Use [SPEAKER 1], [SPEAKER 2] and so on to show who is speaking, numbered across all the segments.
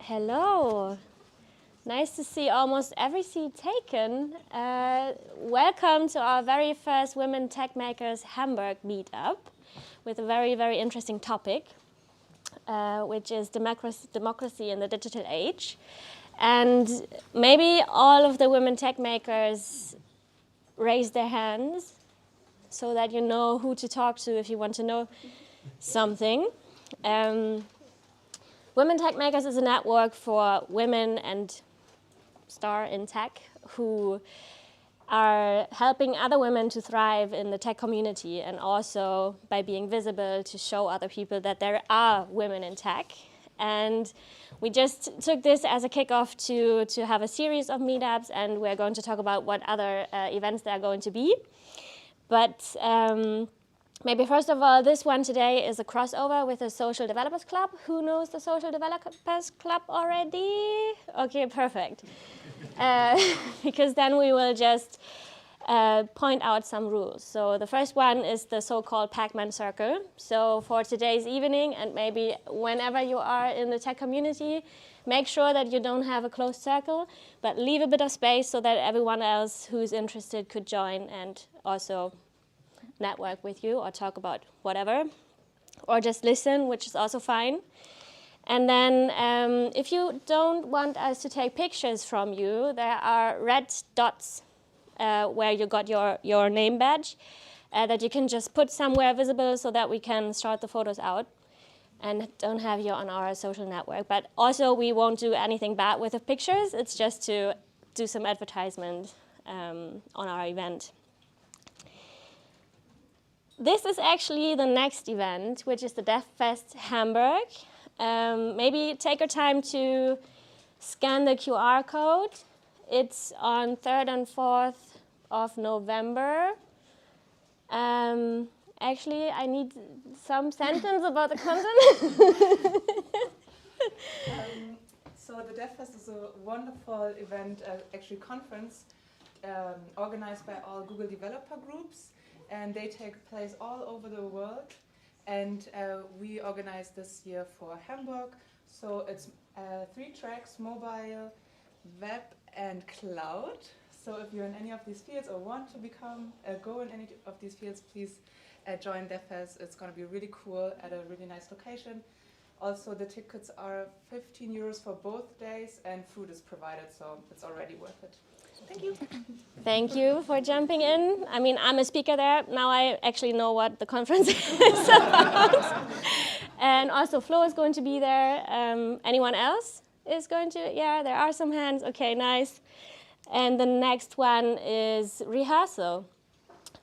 [SPEAKER 1] Hello. Nice to see almost every seat taken. Welcome to our very first Women Techmakers Hamburg meetup with a very, very interesting topic, which is democracy in the digital age. And maybe all of the women Techmakers raise their hands so that you know who to talk to if you want to know something. Women Techmakers is a network for women and star in tech who are helping other women to thrive in the tech community, and also by being visible to show other people that there are women in tech. And we just took this as a kickoff to have a series of meetups, and we're going to talk about what other events there are going to be. But maybe first of all, this one today is a crossover with the Social Developers Club. Who knows the Social Developers Club already? Okay, perfect. Because then we will just point out some rules. So the first one is the so-called Pac-Man circle. So for today's evening, and maybe whenever you are in the tech community, make sure that you don't have a closed circle, but leave a bit of space so that everyone else who's interested could join and also network with you or talk about whatever, or just listen, which is also fine. And then if you don't want us to take pictures from you, there are red dots where you got your name badge that you can just put somewhere visible so that we can start the photos out and don't have you on our social network. But also we won't do anything bad with the pictures. It's just to do some advertisement on our event. This is actually the next event, which is the DevFest Hamburg. Maybe take your time to scan the QR code. It's on 3rd and 4th of November. Actually, I need some sentence about the content.
[SPEAKER 2] So the DevFest is a wonderful event, actually conference, organized by all Google developer groups. And they take place all over the world, and we organized this year for Hamburg. So it's 3 tracks: mobile, web, and cloud. So if you're in any of these fields or want to go in any of these fields, please join DevFest. It's going to be really cool at a really nice location. Also, the tickets are 15 euros for both days, and food is provided, so it's already worth it. Thank you.
[SPEAKER 1] Thank you for jumping in. I mean, I'm a speaker there. Now I actually know what the conference is about. And also Flo is going to be there. Anyone else is going to? Yeah, there are some hands. Okay, nice. And the next one is Rehearsal,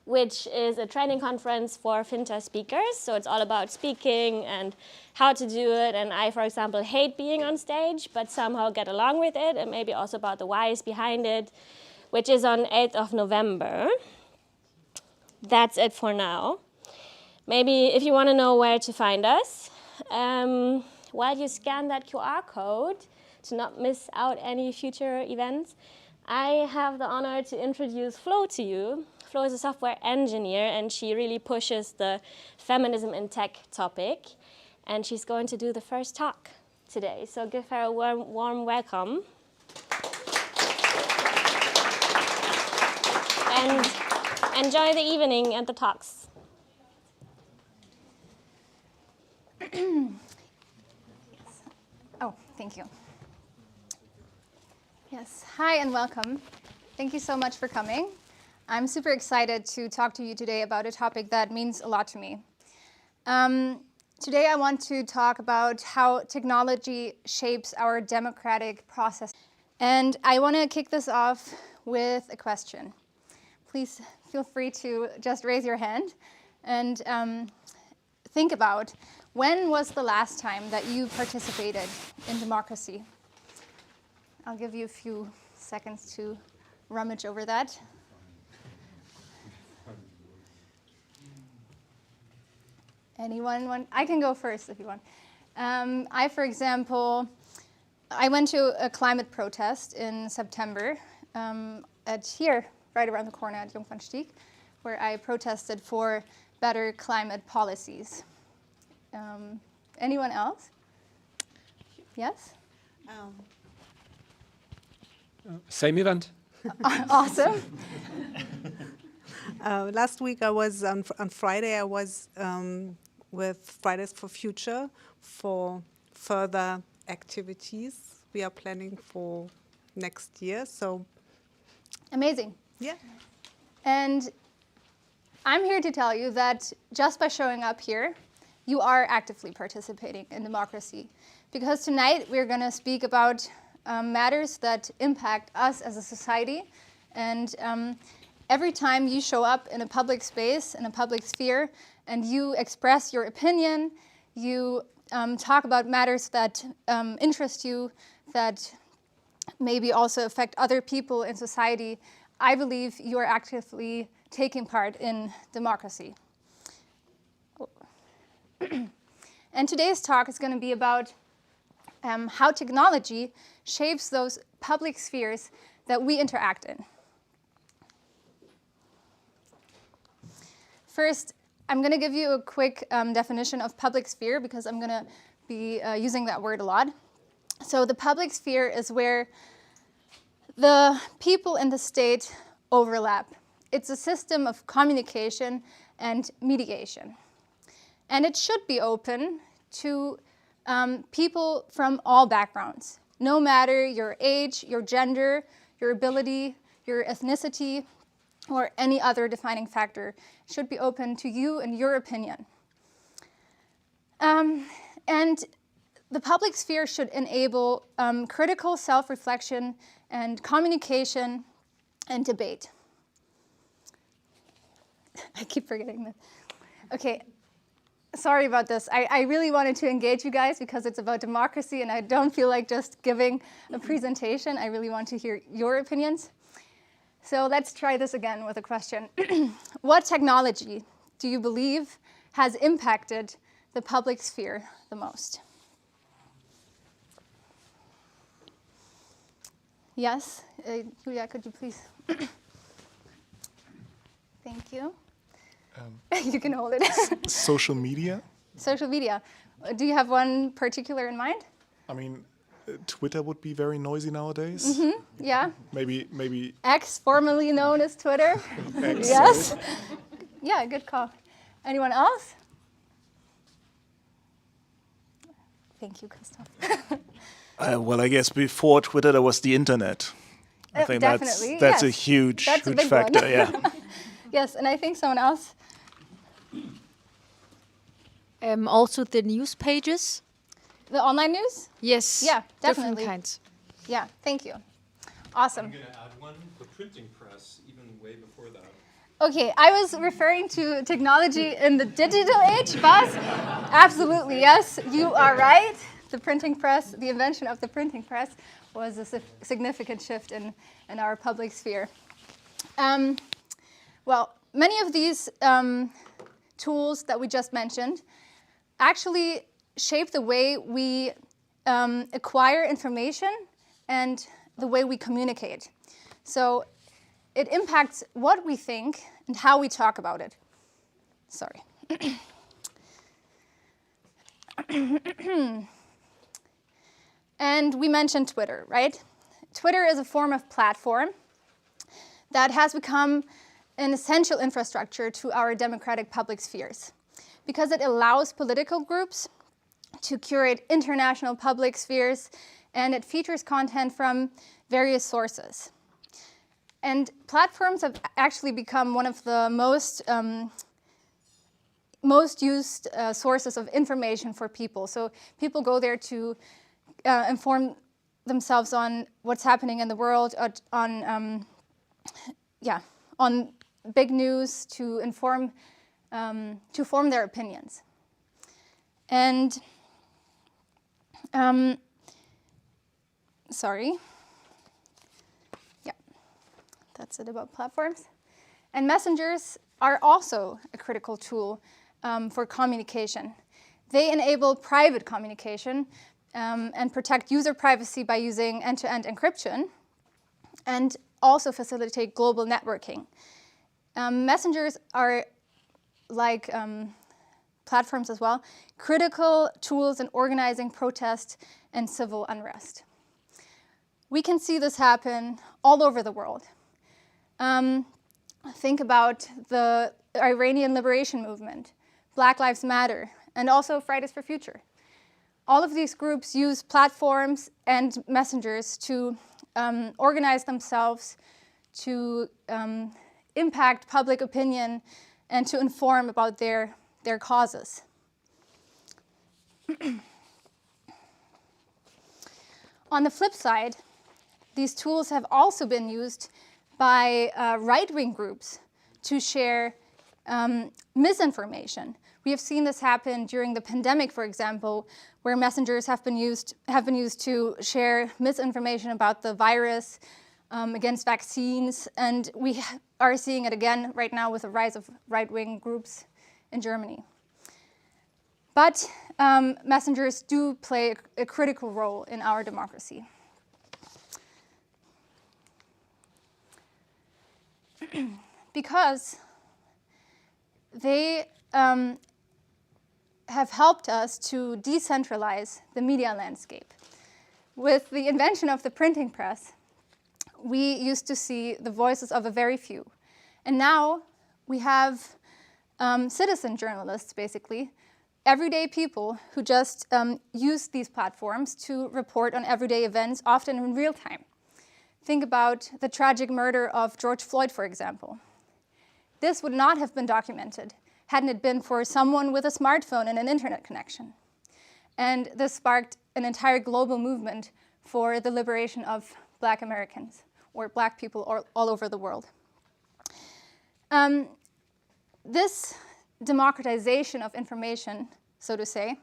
[SPEAKER 1] which is a training conference for Finter speakers. So it's all about speaking and how to do it. And I, for example, hate being on stage, but somehow get along with it. And maybe also about the whys behind it, which is on 8th of November. That's it for now. Maybe if you want to know where to find us, while you scan that QR code to not miss out any future events, I have the honor to introduce Flo to you. Flo is a software engineer, and she really pushes the feminism in tech topic. And she's going to do the first talk today. So give her a warm welcome. And enjoy the evening and the talks.
[SPEAKER 3] Oh, thank you. Yes, hi and welcome. Thank you so much for coming. I'm super excited to talk to you today about a topic that means a lot to me. Today I want to talk about how technology shapes our democratic process. And I want to kick this off with a question. Please feel free to just raise your hand and think about, when was the last time that you participated in democracy? I'll give you a few seconds to rummage over that. Anyone want? I can go first if you want. For example, I went to a climate protest in September at here, right around the corner at Jungfernstieg, where I protested for better climate policies. Anyone else? Yes?
[SPEAKER 4] Same event.
[SPEAKER 3] Awesome.
[SPEAKER 5] Last week I was on Friday. I was with Fridays for Future for further activities we are planning for next year. So
[SPEAKER 3] Amazing.
[SPEAKER 5] yeah.
[SPEAKER 3] And I'm here to tell you that just by showing up here, you are actively participating in democracy. Because tonight we're going to speak about matters that impact us as a society. And every time you show up in a public space, in a public sphere, and you express your opinion, you talk about matters that interest you, that maybe also affect other people in society, I believe you are actively taking part in democracy. And today's talk is going to be about how technology shapes those public spheres that we interact in. First, I'm going to give you a quick definition of public sphere because I'm going to be using that word a lot. So the public sphere is where the people in the state overlap. It's a system of communication and mediation. And it should be open to people from all backgrounds, no matter your age, your gender, your ability, your ethnicity, or any other defining factor. It should be open to you and your opinion. And the public sphere should enable critical self-reflection and communication and debate. I keep forgetting that. Okay, sorry about this. I really wanted to engage you guys because it's about democracy and I don't feel like just giving a presentation. I really want to hear your opinions. So let's try this again with a question. What technology do you believe has impacted the public sphere the most? Yes, Julia, could you please? Thank you. You can hold it.
[SPEAKER 6] Social media?
[SPEAKER 3] Social media. Do you have one particular in mind?
[SPEAKER 6] I mean, Twitter would be very noisy nowadays.
[SPEAKER 3] Mm-hmm. Yeah.
[SPEAKER 6] Maybe
[SPEAKER 3] X, formerly known as Twitter.
[SPEAKER 6] X.
[SPEAKER 3] Yes. Yeah, good call. Anyone else? Thank you, Christoph.
[SPEAKER 7] Well, I guess before Twitter, there was the internet. I think
[SPEAKER 3] definitely,
[SPEAKER 7] that's a
[SPEAKER 3] yes.
[SPEAKER 7] huge
[SPEAKER 3] That's a big
[SPEAKER 7] factor.
[SPEAKER 3] one.
[SPEAKER 7] Yeah.
[SPEAKER 3] Yes, and I think someone else.
[SPEAKER 8] Also the news pages.
[SPEAKER 3] The online news?
[SPEAKER 8] Yes.
[SPEAKER 3] Yeah,
[SPEAKER 8] Different
[SPEAKER 3] definitely.
[SPEAKER 8] kinds.
[SPEAKER 3] Yeah, thank you. Awesome.
[SPEAKER 4] I'm going to add one, the printing press, even way before that.
[SPEAKER 3] Okay, I was referring to technology in the digital age, Bas. Absolutely, yes, you are right. The printing press, the invention of the printing press was a significant shift in our public sphere. Well, many of these tools that we just mentioned actually shape the way we acquire information and the way we communicate. So it impacts what we think and how we talk about it. Sorry. And we mentioned Twitter, right? Twitter is a form of platform that has become an essential infrastructure to our democratic public spheres because it allows political groups to curate international public spheres, and it features content from various sources. And platforms have actually become one of the most used sources of information for people. So people go there to inform themselves on what's happening in the world, on big news, to form their opinions. And that's it about platforms. And messengers are also a critical tool for communication. They enable private communication and protect user privacy by using end-to-end encryption and also facilitate global networking. Messengers are, like platforms as well, critical tools in organizing protest and civil unrest. we can see this happen all over the world. Think about the Iranian liberation movement, Black Lives Matter, and also Fridays for Future. All of these groups use platforms and messengers to organize themselves, to impact public opinion, and to inform about their causes. On the flip side, these tools have also been used by right-wing groups to share misinformation. We have seen this happen during the pandemic, for example, where messengers have been used to share misinformation about the virus, against vaccines, and we are seeing it again right now with the rise of right-wing groups in Germany. But messengers do play a critical role in our democracy. Because they have helped us to decentralize the media landscape. With the invention of the printing press, we used to see the voices of a very few. And now we have citizen journalists, basically, everyday people who just use these platforms to report on everyday events, often in real time. Think about the tragic murder of George Floyd, for example. This would not have been documented hadn't it been for someone with a smartphone and an internet connection. And this sparked an entire global movement for the liberation of Black Americans, or Black people all over the world. This democratization of information, so to say,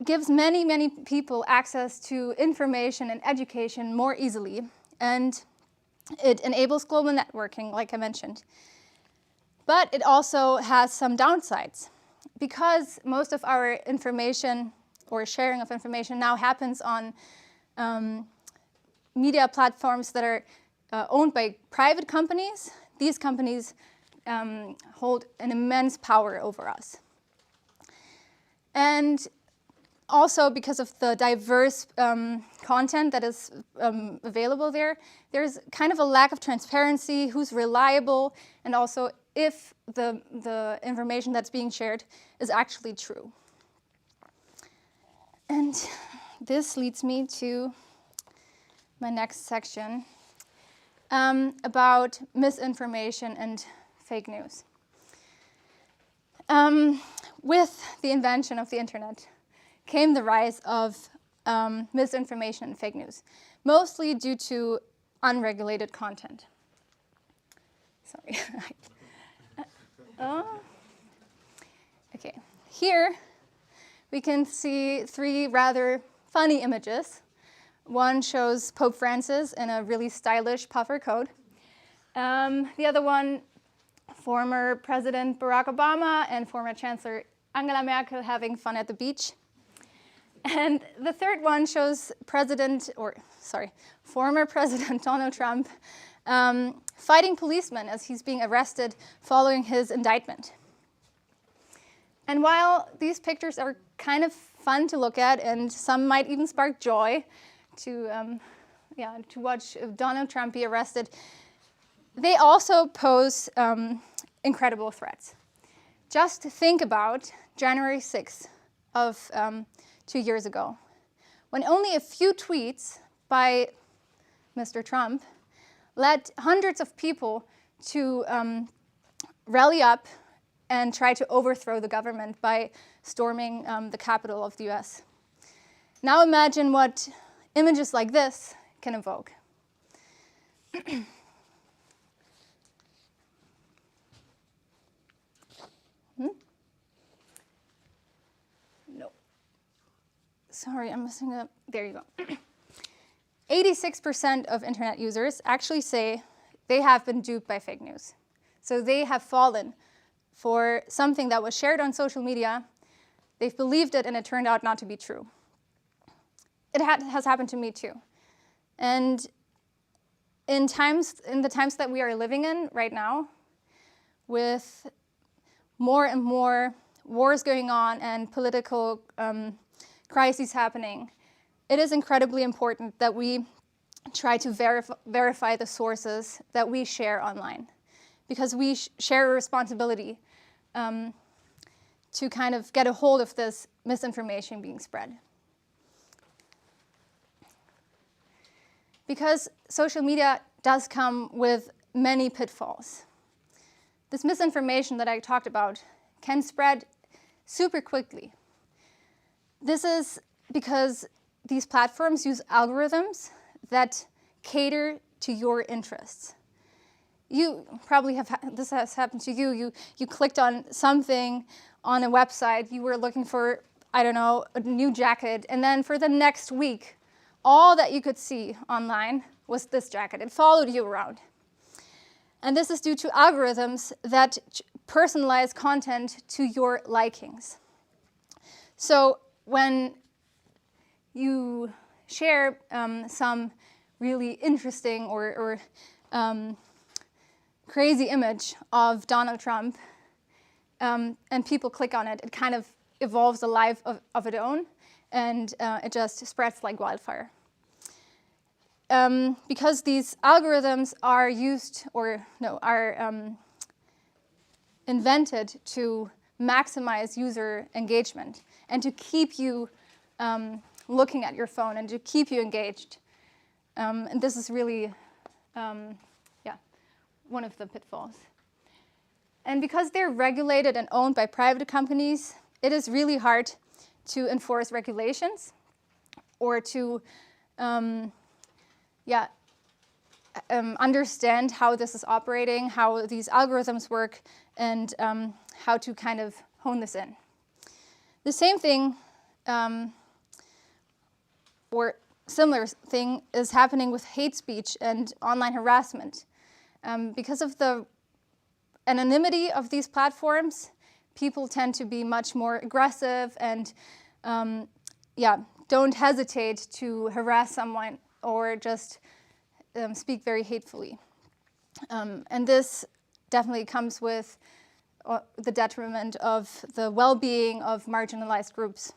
[SPEAKER 3] gives many, many people access to information and education more easily, and it enables global networking, like I mentioned. But it also has some downsides. Because most of our information or sharing of information now happens on media platforms that are owned by private companies, these companies hold an immense power over us. And also because of the diverse content that is available there, there's kind of a lack of transparency, who's reliable, and also if the information that's being shared is actually true. And this leads me to my next section about misinformation and fake news. With the invention of the internet came the rise of misinformation and fake news, mostly due to unregulated content. Sorry. Okay, here we can see three rather funny images. One shows Pope Francis in a really stylish puffer coat. The other one, former President Barack Obama and former Chancellor Angela Merkel having fun at the beach. And the third one shows former President Donald Trump fighting policemen as he's being arrested following his indictment. And while these pictures are kind of fun to look at, and some might even spark joy to watch Donald Trump be arrested, they also pose incredible threats. Just think about January 6th of 2 years ago, when only a few tweets by Mr. Trump led hundreds of people to rally up and try to overthrow the government by storming the capital of the US. Now imagine what images like this can evoke. No. Sorry, I'm messing up. There you go. 86% of internet users actually say they have been duped by fake news. So they have fallen for something that was shared on social media. They've believed it and it turned out not to be true. It has happened to me too. And in the times that we are living in right now, with more and more wars going on and political crises happening, it is incredibly important that we try to verify the sources that we share online, because we share a responsibility to kind of get a hold of this misinformation being spread. Because social media does come with many pitfalls. This misinformation that I talked about can spread super quickly. This is because these platforms use algorithms that cater to your interests. You probably have, this has happened to you. You clicked on something on a website, you were looking for, I don't know, a new jacket, and then for the next week, all that you could see online was this jacket. It followed you around. And this is due to algorithms that personalize content to your likings. So when you share some really interesting or crazy image of Donald Trump, and people click on it, it kind of evolves a life of its own, and it just spreads like wildfire. Because these algorithms are invented to maximize user engagement and to keep you looking at your phone and to keep you engaged. And this is really, one of the pitfalls. And because they're regulated and owned by private companies, it is really hard to enforce regulations or to understand how this is operating, how these algorithms work, and how to kind of hone this in. The same thing, or similar thing, is happening with hate speech and online harassment. Because of the anonymity of these platforms, people tend to be much more aggressive and don't hesitate to harass someone or just speak very hatefully. And this definitely comes with the detriment of the well-being of marginalized groups.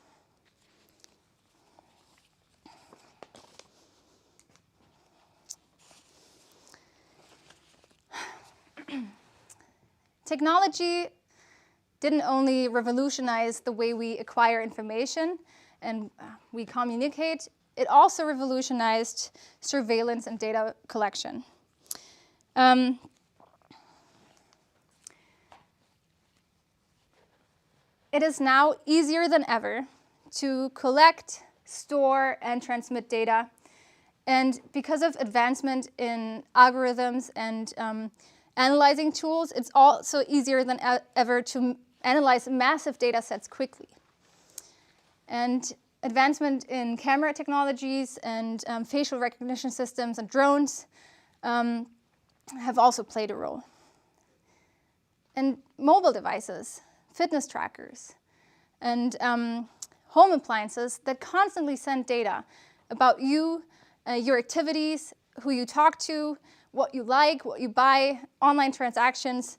[SPEAKER 3] Technology didn't only revolutionize the way we acquire information and we communicate, it also revolutionized surveillance and data collection. It is now easier than ever to collect, store, and transmit data. And because of advancement in algorithms and analyzing tools, it's also easier than ever to analyze massive data sets quickly. And advancement in camera technologies and facial recognition systems and drones have also played a role. And mobile devices, fitness trackers, and home appliances that constantly send data about you, your activities, who you talk to, what you like, what you buy, online transactions,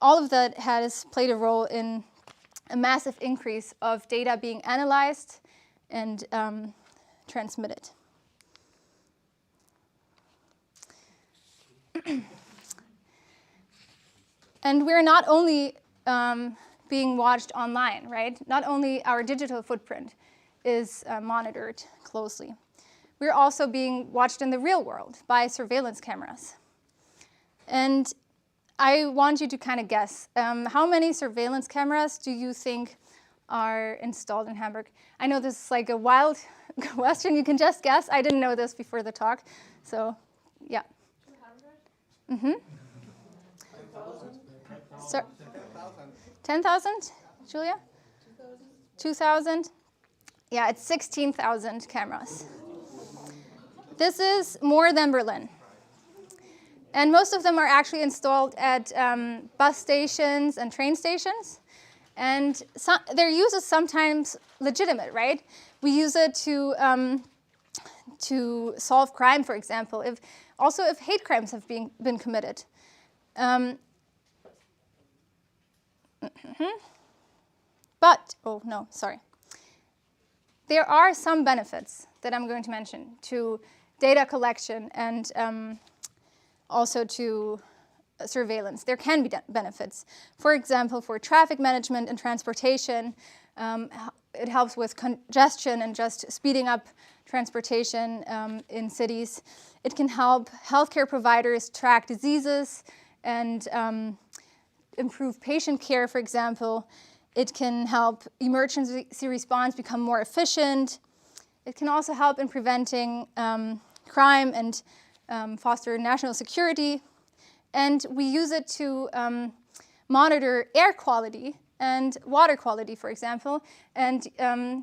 [SPEAKER 3] all of that has played a role in a massive increase of data being analyzed and transmitted. And we're not only being watched online, right? Not only our digital footprint is monitored closely. We're also being watched in the real world by surveillance cameras. And I want you to kind of guess, how many surveillance cameras do you think are installed in Hamburg? I know this is like a wild question, you can just guess. I didn't know this before the talk, so yeah. 200? Mm-hmm. 10,000, Julia? 2,000? Yeah, it's 16,000 cameras. This is more than Berlin. And most of them are actually installed at bus stations and train stations. And their use is sometimes legitimate, right? We use it to solve crime, for example, if hate crimes have been committed. there are some benefits that I'm going to mention to data collection and also to surveillance. There can be benefits. For example, for traffic management and transportation, it helps with congestion and just speeding up transportation in cities. It can help healthcare providers track diseases and improve patient care, for example. It can help emergency response become more efficient. It can also help in preventing crime and foster national security. And we use it to monitor air quality and water quality, for example, and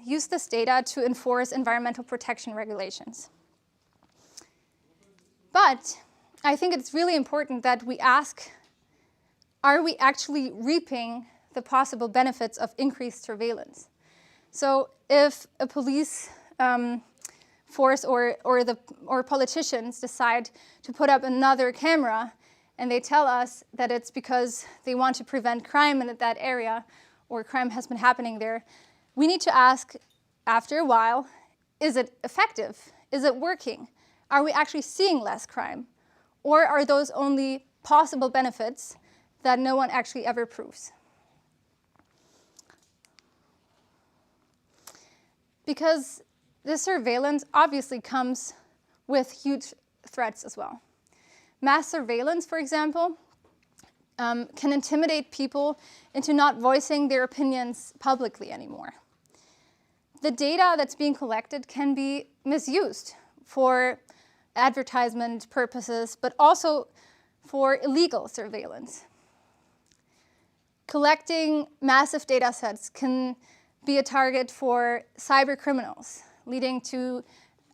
[SPEAKER 3] use this data to enforce environmental protection regulations. But I think it's really important that we ask, are we actually reaping the possible benefits of increased surveillance? So if a police force or politicians decide to put up another camera and they tell us that it's because they want to prevent crime in that area or crime has been happening there, we need to ask after a while, is it effective? Is it working? Are we actually seeing less crime? Or are those only possible benefits that no one actually ever proves? Because this surveillance obviously comes with huge threats as well. Mass surveillance, for example, can intimidate people into not voicing their opinions publicly anymore. The data that's being collected can be misused for advertisement purposes, but also for illegal surveillance. Collecting massive data sets can be a target for cyber criminals, leading to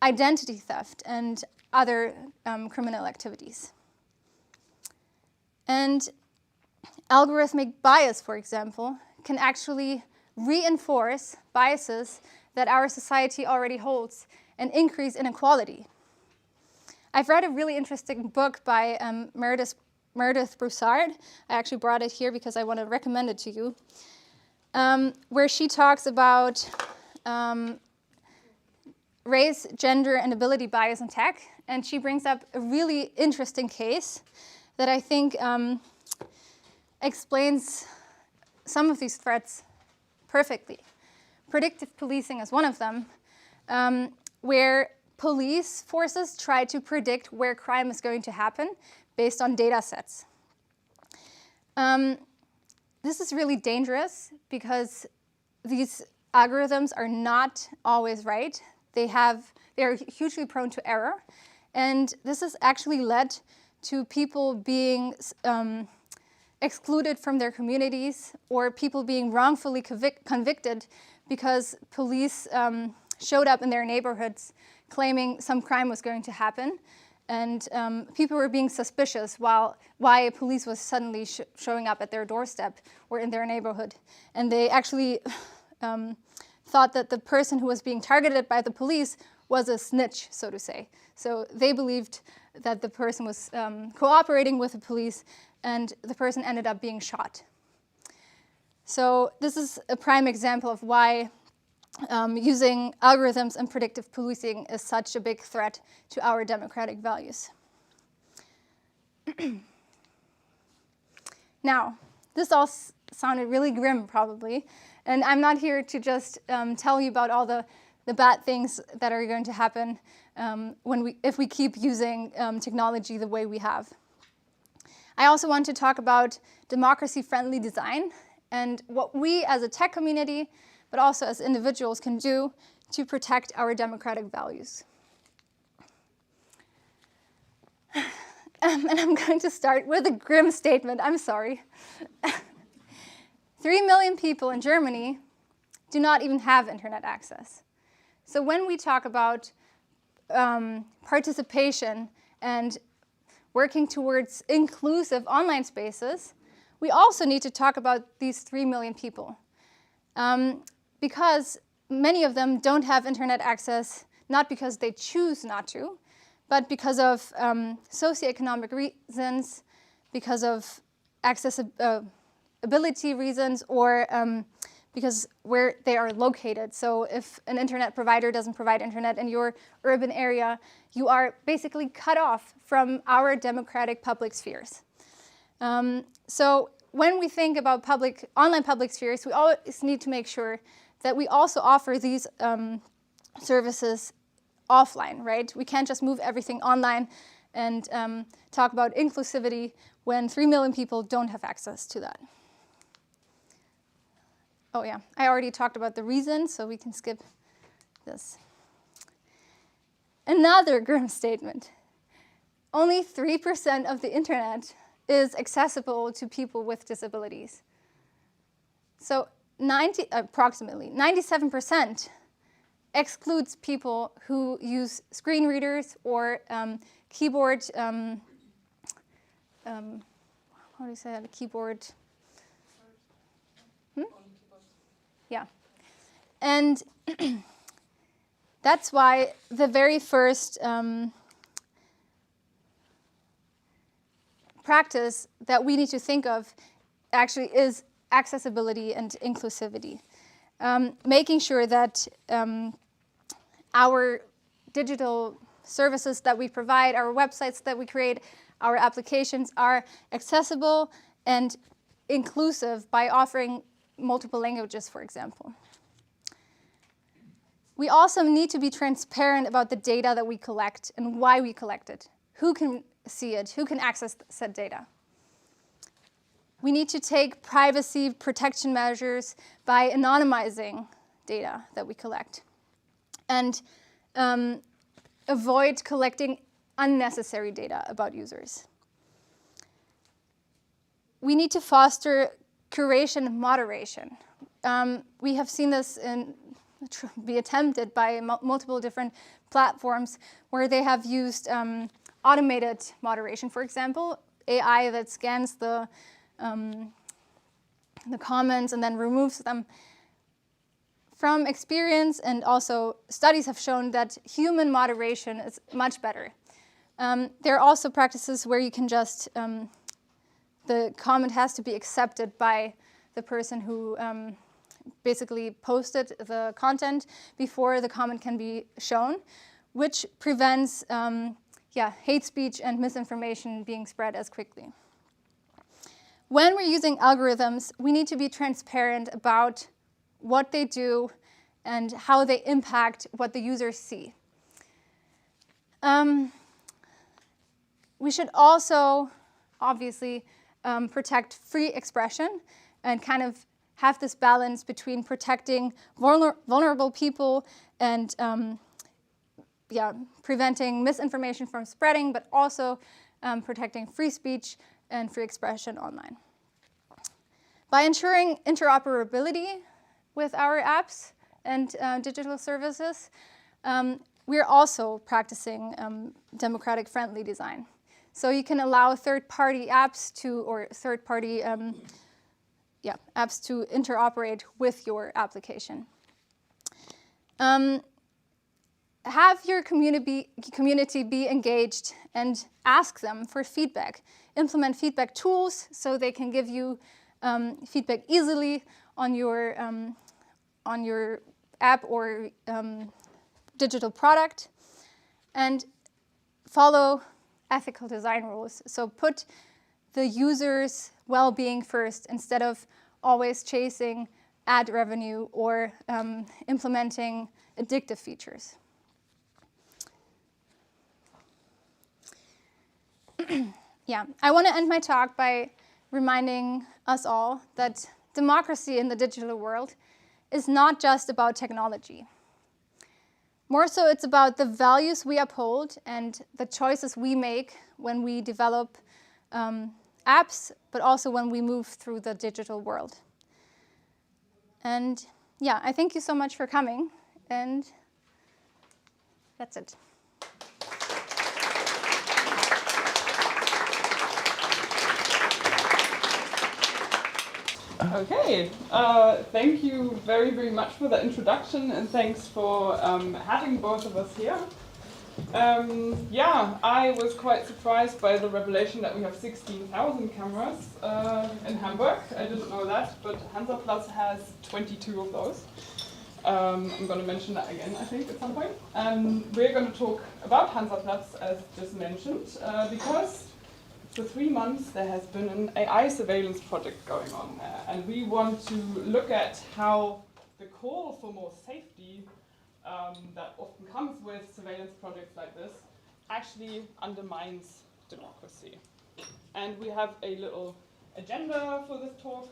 [SPEAKER 3] identity theft and other criminal activities. And algorithmic bias, for example, can actually reinforce biases that our society already holds and increase inequality. I've read a really interesting book by Meredith Broussard. I actually brought it here because I want to recommend it to you, where she talks about race, gender, and ability bias in tech. And she brings up a really interesting case that I think explains some of these threats perfectly. Predictive policing is one of them, where police forces try to predict where crime is going to happen based on data sets. This is really dangerous because these algorithms are not always right. They are hugely prone to error. And this has actually led to people being excluded from their communities or people being wrongfully convicted because police showed up in their neighborhoods claiming some crime was going to happen. And people were being suspicious why police was suddenly showing up at their doorstep or in their neighborhood. And they actually thought that the person who was being targeted by the police was a snitch, so to say. So they believed that the person was cooperating with the police, and the person ended up being shot. So this is a prime example of why using algorithms and predictive policing is such a big threat to our democratic values. Now, this all sounded really grim, probably, and I'm not here to just tell you about all the bad things that are going to happen if we keep using technology the way we have. I also want to talk about democracy-friendly design and what we as a tech community, but also as individuals, can do to protect our democratic values. And I'm going to start with a grim statement. I'm sorry. 3 million people in Germany do not even have internet access. So when we talk about participation and working towards inclusive online spaces, we also need to talk about these 3 million people. Because many of them don't have internet access, not because they choose not to, but because of socioeconomic reasons, because of accessibility reasons, or because where they are located. So if an internet provider doesn't provide internet in your urban area, you are basically cut off from our democratic public spheres. So when we think about online public spheres, we always need to make sure that we also offer these services offline, right? We can't just move everything online and talk about inclusivity when 3 million people don't have access to that. Oh yeah, I already talked about the reason, so we can skip this. Another grim statement. Only 3% of the internet is accessible to people with disabilities. So approximately 97% excludes people who use screen readers or keyboard, how do you say that, keyboard? Yeah. And that's why the very first practice that we need to think of actually is accessibility and inclusivity. Making sure that our digital services that we provide, our websites that we create, our applications are accessible and inclusive by offering multiple languages, for example. We also need to be transparent about the data that we collect and why we collect it. Who can see it? Who can access said data? We need to take privacy protection measures by anonymizing data that we collect and avoid collecting unnecessary data about users. We need to foster curation and moderation. We have seen this be attempted by multiple different platforms where they have used automated moderation, for example, AI that scans the comments and then removes them. From experience, and also studies have shown that human moderation is much better. There are also practices where you can just, the comment has to be accepted by the person who basically posted the content before the comment can be shown, which prevents hate speech and misinformation being spread as quickly. When we're using algorithms, we need to be transparent about what they do and how they impact what the users see. We should also, obviously, protect free expression and kind of have this balance between protecting vulnerable people and preventing misinformation from spreading, but also protecting free speech and free expression online. By ensuring interoperability with our apps and digital services, we're also practicing democratic friendly design. So you can allow third-party apps apps to interoperate with your application. Have your community be engaged and ask them for feedback. Implement feedback tools so they can give you feedback easily on your app or digital product. And follow ethical design rules. So put the user's well-being first instead of always chasing ad revenue or implementing addictive features. I want to end my talk by reminding us all that democracy in the digital world is not just about technology. More so, it's about the values we uphold and the choices we make when we develop apps, but also when we move through the digital world. And I thank you so much for coming, and that's it.
[SPEAKER 9] Okay, thank you very, very much for the introduction, and thanks for having both of us here. Yeah, I was quite surprised by the revelation that we have 16,000 cameras in Hamburg. I didn't know that, but Hansaplatz has 22 of those. I'm going to mention that again, I think, at some point. We're going to talk about Hansaplatz, as just mentioned, because for 3 months there has been an AI surveillance project going on there, and we want to look at how the call for more safety that often comes with surveillance projects like this actually undermines democracy. And we have a little agenda for this talk.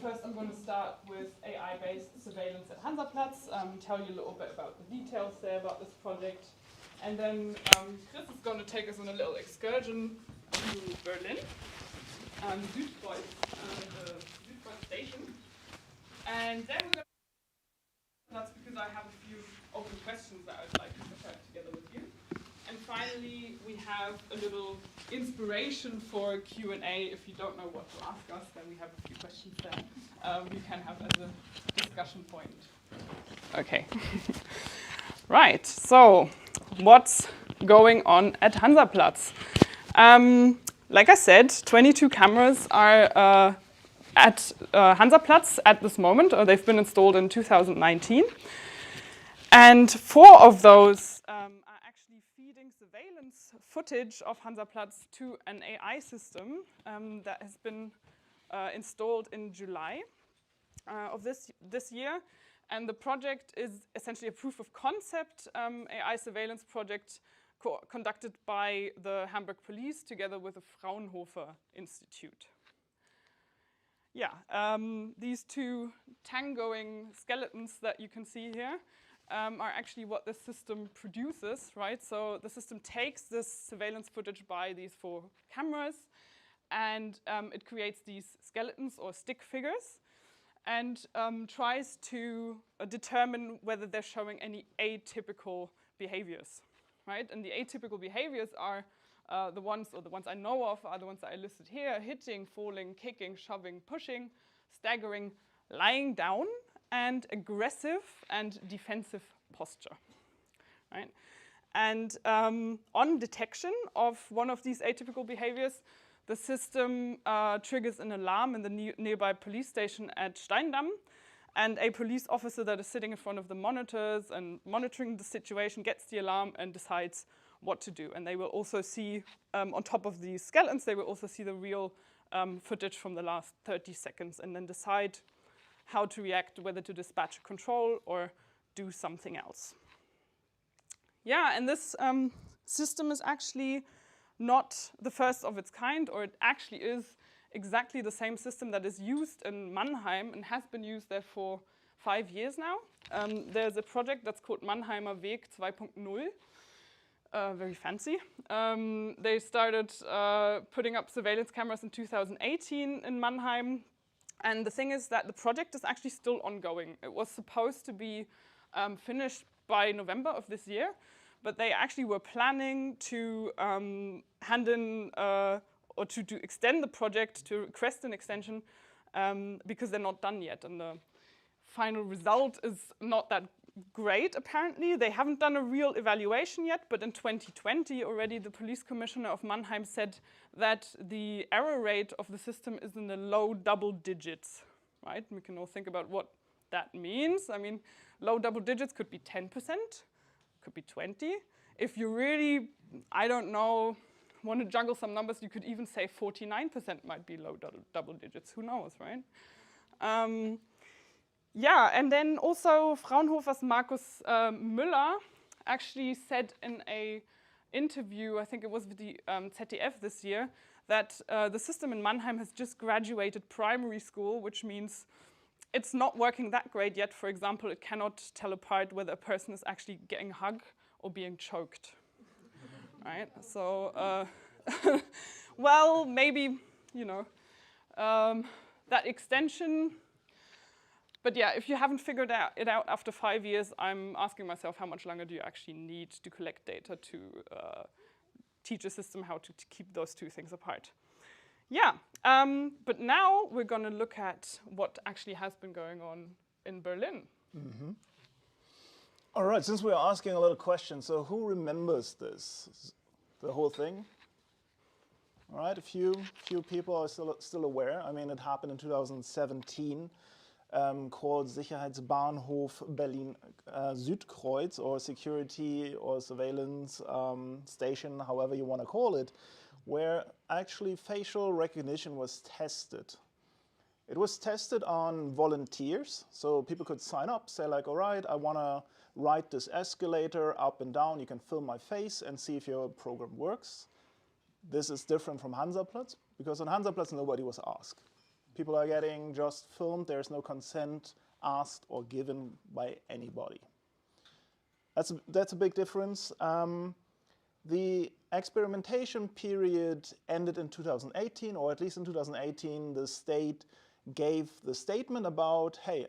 [SPEAKER 9] First, I'm going to start with AI-based surveillance at Hansaplatz, tell you a little bit about the details there about this project. And then Chris is going to take us on a little excursion to Berlin, Südkreuz, the Südkreuz station. And then we're going to that's because I have a few open questions that I'd like to prepare together with you. And finally, we have a little inspiration for Q&A. If you don't know what to ask us, then we have a few questions there we can have as a discussion point. Okay. Right, so what's going on at Hansaplatz? Like I said, 22 cameras are at Hansaplatz at this moment, or they've been installed in 2019. And 4 of those are actually feeding surveillance footage of Hansaplatz to an AI system that has been installed in July of this year. And the project is essentially a proof of concept AI surveillance project conducted by the Hamburg police together with the Fraunhofer Institute. Yeah, these 2 tangoing skeletons that you can see here are actually what this system produces, right? So the system takes this surveillance footage by these 4 cameras and it creates these skeletons or stick figures and tries to determine whether they're showing any atypical behaviors, right? And the atypical behaviors are the ones I know of are the ones that I listed here: hitting, falling, kicking, shoving, pushing, staggering, lying down, and aggressive and defensive posture. Right? And on detection of one of these atypical behaviors, the system triggers an alarm in the nearby police station at Steindamm, and a police officer that is sitting in front of the monitors and monitoring the situation gets the alarm and decides what to do. And they will also see, on top of these skeletons, they will also see the real footage from the last 30 seconds and then decide how to react, whether to dispatch a control or do something else. Yeah, and this system is actually not the first of its kind, or it actually is exactly the same system that is used in Mannheim and has been used there for 5 years now. There's a project that's called Mannheimer Weg 2.0. Very fancy. They started putting up surveillance cameras in 2018 in Mannheim. And the thing is that the project is actually still ongoing. It was supposed to be finished by November of this year, but they actually were planning to hand in or to extend the project, to request an extension, because they're not done yet. And the final result is not that great, apparently. They haven't done a real evaluation yet, but in 2020 already the police commissioner of Mannheim said that the error rate of the system is in the low double digits, right? We can all think about what that means. I mean, low double digits could be 10%, could be 20. If you really, I don't know, want to juggle some numbers, you could even say 49% might be low double digits. Who knows, right? Yeah, and then also Fraunhofer's Markus Müller actually said in an interview, I think it was with the ZDF this year, that the system in Mannheim has just graduated primary school, which means it's not working that great yet. For example, it cannot tell apart whether a person is actually getting a hug or being choked. Right? So, well, maybe, you know, that extension. But yeah, if you haven't figured it out after 5 years, I'm asking myself, how much longer do you actually need to collect data to teach a system how to keep those 2 things apart? Yeah, but now we're going to look at what actually has been going on in Berlin. Mm-hmm.
[SPEAKER 7] All right, since we're asking a lot of questions, so who remembers this, the whole thing? All right, a few people are still aware. I mean, it happened in 2017, called Sicherheitsbahnhof Berlin Südkreuz, or security or surveillance station, however you want to call it, where actually facial recognition was tested. It was tested on volunteers, so people could sign up, say like, all right, I want to ride this escalator up and down, you can film my face and see if your program works. This is different from Hansaplatz, because on Hansaplatz nobody was asked. People are getting just filmed, there's no consent asked or given by anybody. That's a big difference. The experimentation period ended in 2018, or at least in 2018, the state gave the statement about, hey,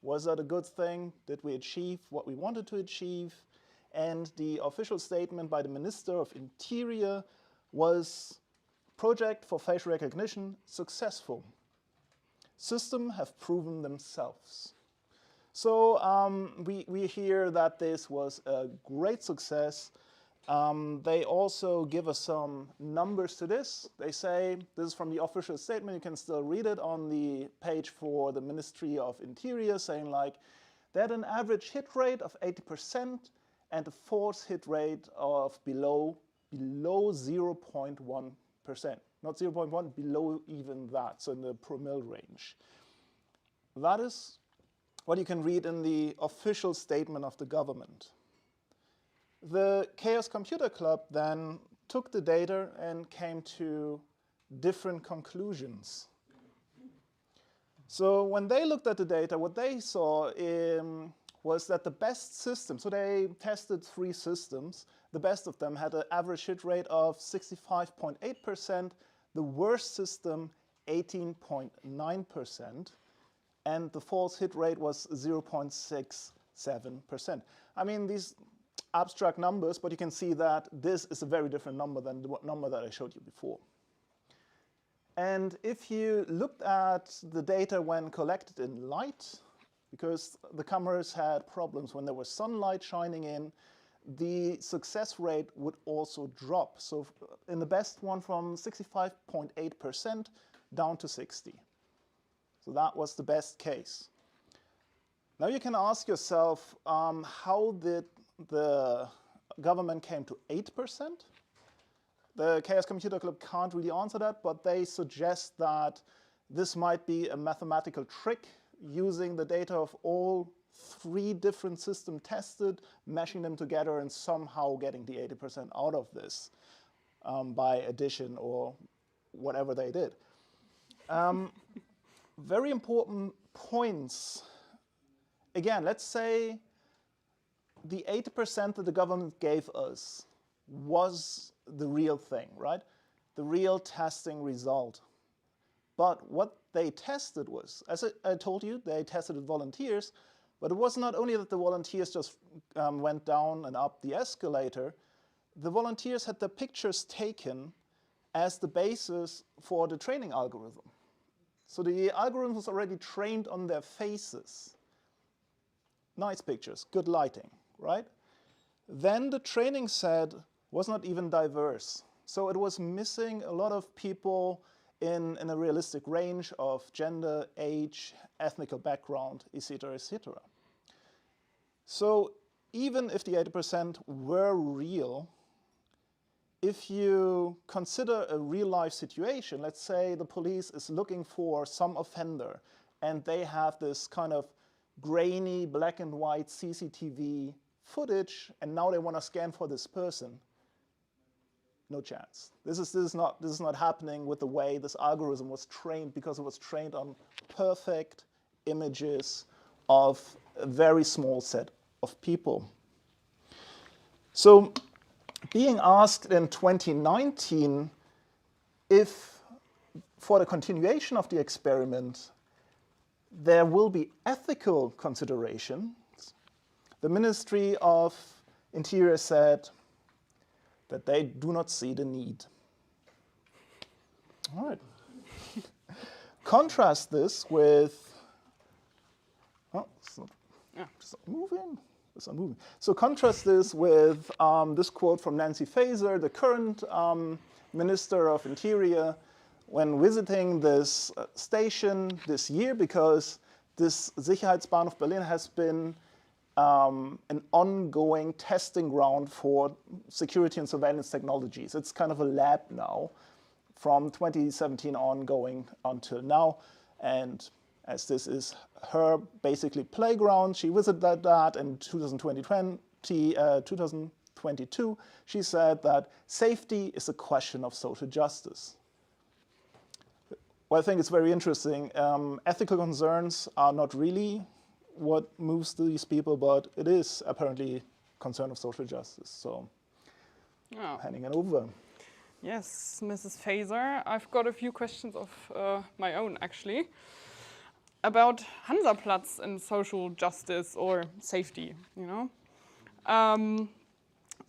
[SPEAKER 7] was that a good thing? Did we achieve what we wanted to achieve? And the official statement by the Minister of Interior was, project for facial recognition successful. Systems have proven themselves. So we hear that this was a great success. They also give us some numbers to this. They say, this is from the official statement, you can still read it on the page for the Ministry of Interior, saying like, they had an average hit rate of 80% and a false hit rate of below 0.1%. Not 0.1, below even that, so in the promille range. That is what you can read in the official statement of the government. The Chaos Computer Club then took the data and came to different conclusions. So when they looked at the data, what they saw was that the best system, so they tested 3 systems, the best of them had an average hit rate of 65.8%, the worst system 18.9%, and the false hit rate was 0.67%. I mean, these abstract numbers, but you can see that this is a very different number than the number that I showed you before. And if you looked at the data when collected in light, because the cameras had problems when there was sunlight shining in, the success rate would also drop. So in the best one, from 65.8% down to 60. So that was the best case. Now you can ask yourself, how did the government came to 8%? The Chaos Computer Club can't really answer that, but they suggest that this might be a mathematical trick using the data of all 3 different systems tested, meshing them together and somehow getting the 80% out of this by addition or whatever they did. Very important points. Again, let's say the 80% that the government gave us was the real thing, right? The real testing result. But what they tested was, as I told you, they tested with volunteers, but it was not only that the volunteers just went down and up the escalator, the volunteers had their pictures taken as the basis for the training algorithm. So the algorithm was already trained on their faces. Nice pictures, good lighting, right? Then the training set was not even diverse. So it was missing a lot of people in a realistic range of gender, age, ethnic background, etc., etc. So even if the 80% were real, if you consider a real-life situation, let's say the police is looking for some offender and they have this kind of grainy black and white CCTV footage and now they want to scan for this person, no chance. This is not happening with the way this algorithm was trained, because it was trained on perfect images of a very small set of people. So being asked in 2019 if for the continuation of the experiment there will be ethical considerations, the Ministry of Interior said that they do not see the need. All right. Contrast this with, oh, it's not moving. So moving. So contrast this with this quote from Nancy Faeser, the current Minister of Interior, when visiting this station this year, because this Sicherheitsbahnhof Berlin has been an ongoing testing ground for security and surveillance technologies. It's kind of a lab now, from 2017 ongoing until now. And as this is her basically playground, she visited that in 2022. She said that safety is a question of social justice. Well, I think it's very interesting. Ethical concerns are not really what moves these people, but it is apparently a concern of social justice. So, handing it over.
[SPEAKER 9] Yes, Mrs. Faeser. I've got a few questions of my own, actually, about Hansaplatz and social justice or safety, you know.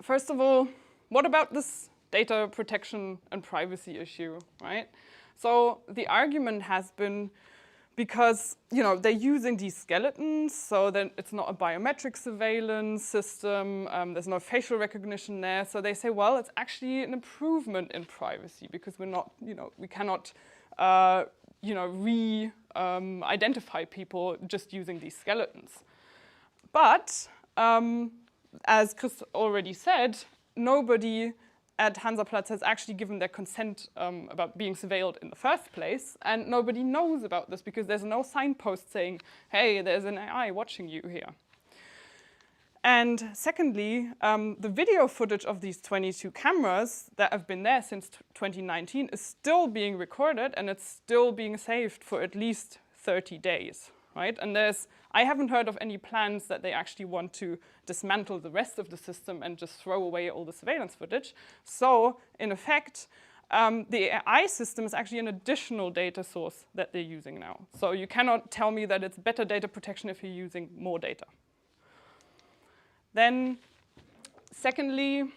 [SPEAKER 9] First of all, what about this data protection and privacy issue, right? So the argument has been because, you know, they're using these skeletons, so then it's not a biometric surveillance system, there's no facial recognition there, so they say, well, it's actually an improvement in privacy because we're not, you know, we cannot, identify people just using these skeletons. But, as Chris already said, nobody at Hansaplatz has actually given their consent about being surveilled in the first place, and nobody knows about this because there's no signpost saying, hey, there's an AI watching you here. And secondly, the video footage of these 22 cameras that have been there since 2019 is still being recorded, and it's still being saved for at least 30 days, right? And I haven't heard of any plans that they actually want to dismantle the rest of the system and just throw away all the surveillance footage. So, in effect, the AI system is actually an additional data source that they're using now. So you cannot tell me that it's better data protection if you're using more data. Then, secondly,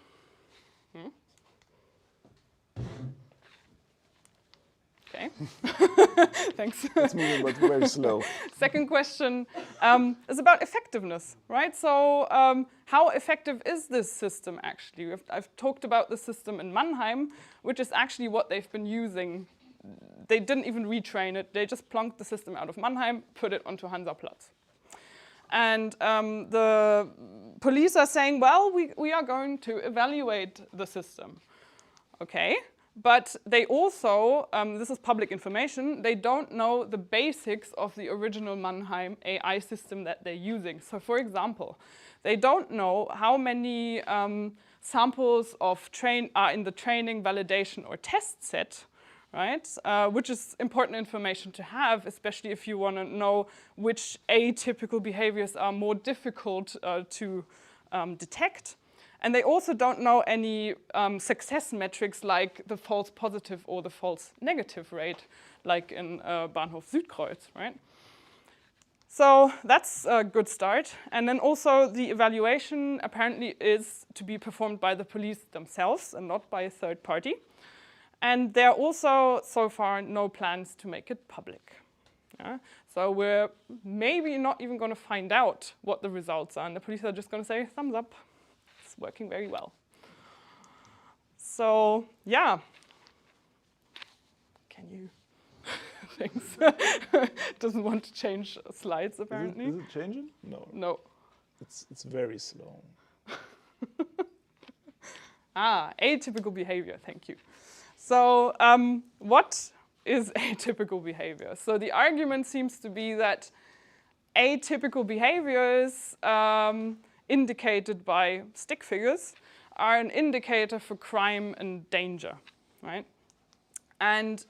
[SPEAKER 9] okay, thanks.
[SPEAKER 7] It's moving, but very slow.
[SPEAKER 9] Second question is about effectiveness, right? So how effective is this system actually? I've talked about the system in Mannheim, which is actually what they've been using. They didn't even retrain it. They just plonked the system out of Mannheim, put it onto Hansaplatz. And the police are saying, well, we are going to evaluate the system. Okay. But they also, this is public information, they don't know the basics of the original Mannheim AI system that they're using. So for example, they don't know how many samples of are in the training, validation, or test set, right? Which is important information to have, especially if you want to know which atypical behaviors are more difficult to detect. And they also don't know any success metrics like the false positive or the false negative rate, like in Bahnhof Südkreuz, right? So that's a good start. And then also the evaluation apparently is to be performed by the police themselves and not by a third party. And there are also, so far, no plans to make it public. Yeah? So we're maybe not even going to find out what the results are. And the police are just going to say, thumbs up. It's working very well. So, yeah. Can you? Thanks. Doesn't want to change slides, apparently.
[SPEAKER 7] Is it changing? No.
[SPEAKER 9] No.
[SPEAKER 7] It's very slow.
[SPEAKER 9] Atypical behavior, thank you. So what is atypical behavior? So the argument seems to be that atypical behaviors indicated by stick figures are an indicator for crime and danger, right? And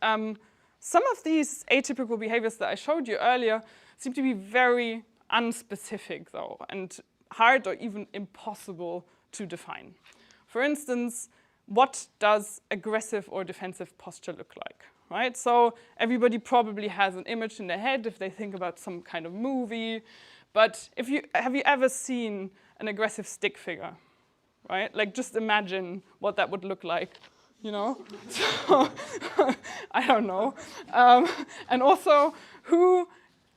[SPEAKER 9] some of these atypical behaviors that I showed you earlier seem to be very unspecific, though, and hard or even impossible to define. For instance, what does aggressive or defensive posture look like, right? So everybody probably has an image in their head if they think about some kind of movie. But have you ever seen an aggressive stick figure, right? Like, just imagine what that would look like, you know? So, I don't know. And also, who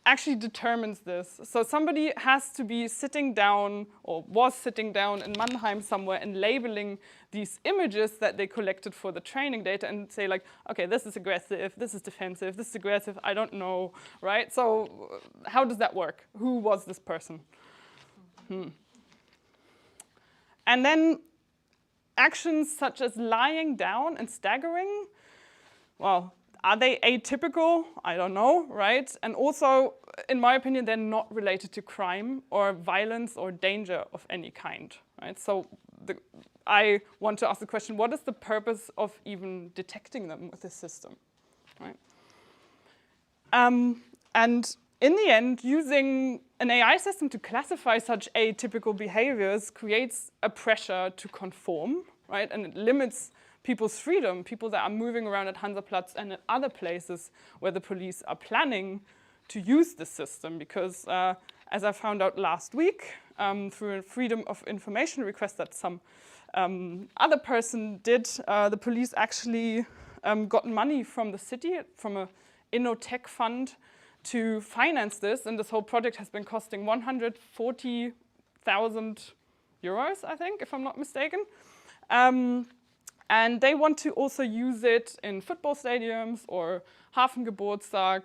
[SPEAKER 9] actually determines this. So somebody has to be sitting down, or was sitting down in Mannheim somewhere and labeling these images that they collected for the training data and say like, okay, this is aggressive, this is defensive, this is aggressive, I don't know, right? So how does that work? Who was this person? And then actions such as lying down and staggering, well, are they atypical? I don't know, right? And also, in my opinion, they're not related to crime or violence or danger of any kind, right? So I want to ask the question, what is the purpose of even detecting them with this system, right? And in the end, using an AI system to classify such atypical behaviors creates a pressure to conform, right? And it limits people's freedom, people that are moving around at Hansaplatz and at other places where the police are planning to use this system. Because as I found out last week, through a freedom of information request that some other person did, the police actually got money from the city, from a InnoTech fund, to finance this. And this whole project has been costing 140,000 euros, I think, if I'm not mistaken. And they want to also use it in football stadiums or Hafengeburtstag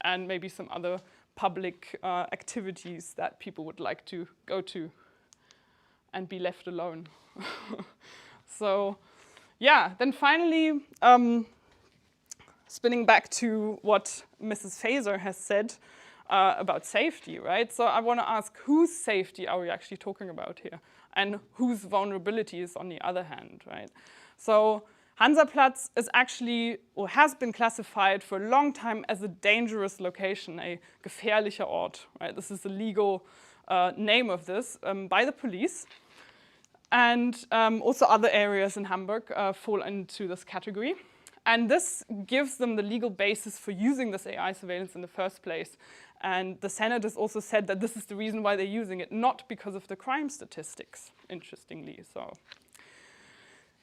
[SPEAKER 9] and maybe some other public activities that people would like to go to and be left alone. So yeah, then finally, spinning back to what Mrs. Faeser has said about safety, right? So I want to ask, whose safety are we actually talking about here? And whose vulnerabilities on the other hand, right? So Hansaplatz is actually, or has been classified for a long time as a dangerous location, a gefährlicher Ort, right? This is the legal name of this by the police. And also other areas in Hamburg fall into this category. And this gives them the legal basis for using this AI surveillance in the first place. And the Senate has also said that this is the reason why they're using it, not because of the crime statistics, interestingly. So.